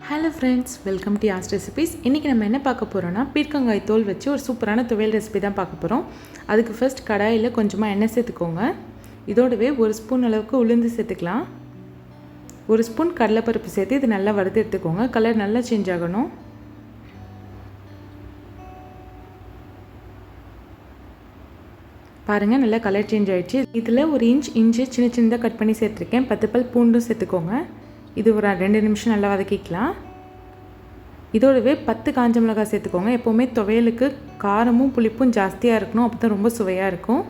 Hello friends, welcome to Yas recipes. இன்றைக்கி நம்ம என்ன பார்க்க போகிறோன்னா, பீர்க்கங்காய் தோல் வச்சு ஒரு சூப்பரான துவையல் ரெசிபி தான் பார்க்க போகிறோம். அதுக்கு ஃபர்ஸ்ட் கடாயில் கொஞ்சமாக எண்ணெய் சேர்த்துக்கோங்க. இதோடவே ஒரு ஸ்பூன் அளவுக்கு உளுந்து சேர்த்துக்கலாம். ஒரு ஸ்பூன் கடலைப்பருப்பு சேர்த்து இது நல்லா வறுத்து எடுத்துக்கோங்க. கலர் நல்லா சேஞ்ச் ஆகணும். பாருங்கள், நல்லா கலர் சேஞ்ச் ஆகிடுச்சு. இதில் ஒரு இஞ்சி சின்ன சின்னதாக கட் பண்ணி சேர்த்துருக்கேன். 10 பல் பூண்டும் சேர்த்துக்கோங்க. இது ஒரு 2 நிமிஷம் நல்லா வதக்கிக்கலாம். இதோடவே 10 காஞ்ச மிளகாய் சேர்த்துக்கோங்க. எப்போவுமே துவையலுக்கு காரமும் புளிப்பும் ஜாஸ்தியாக இருக்கணும், அப்போ தான் ரொம்ப சுவையாக இருக்கும்.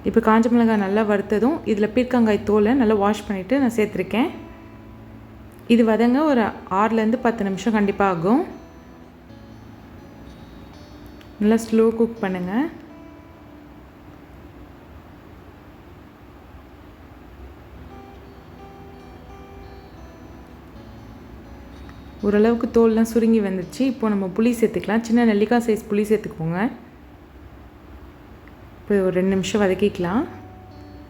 இப்போ காஞ்ச மிளகாய் நல்லா வறுத்ததும் இதில் பீர்க்கங்காய் தோலை நல்லா வாஷ் பண்ணிவிட்டு நான் சேர்த்துருக்கேன். இது வதங்க ஒரு 6லேருந்து 10 நிமிஷம் கண்டிப்பாக ஆகும். நல்லா ஸ்லோ குக் பண்ணுங்கள். ஓரளவுக்கு தோல்லாம் சுருங்கி வந்துடுச்சு. இப்போது நம்ம புளி சேர்த்துக்கலாம். சின்ன நெல்லிக்காய் சைஸ் புளி சேர்த்துக்கோங்க. இப்போ ஒரு 2 நிமிஷம் வதக்கிக்கலாம்.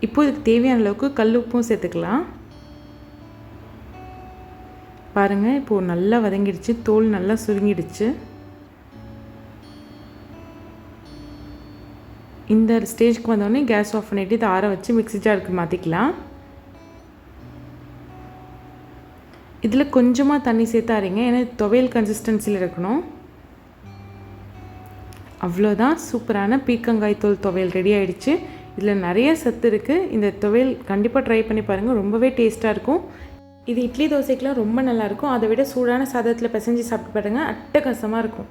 இப்போது இதுக்கு தேவையான அளவுக்கு கல் உப்பும் சேர்த்துக்கலாம். பாருங்கள், இப்போது நல்லா வதங்கிடுச்சு. தோல் நல்லா சுருங்கிடுச்சு. இந்த ஸ்டேஜ்க்கு வந்தோடனே கேஸ் ஆஃப் பண்ணிவிட்டு இதை ஆற வச்சு மிக்ஸி ஜாருக்கு மாற்றிக்கலாம். இதில் கொஞ்சமாக தண்ணி சேர்த்து அரைங்க, ஏன்னா துவையல் கன்சிஸ்டன்சியில் இருக்கணும். அவ்வளோதான், சூப்பரான பீர்க்கங்காய் தோல் துவையல் ரெடி ஆகிடுச்சு. இதில் நிறைய சத்து இருக்குது. இந்த துவையல் கண்டிப்பாக ட்ரை பண்ணி பாருங்கள், ரொம்பவே டேஸ்ட்டாக இருக்கும். இது இட்லி தோசைக்கெலாம் ரொம்ப நல்லாயிருக்கும். அதை விட சூடான சாதத்தில் பிசைஞ்சு சாப்பிட்டு பாருங்கள், அட்டகாசமாக இருக்கும்.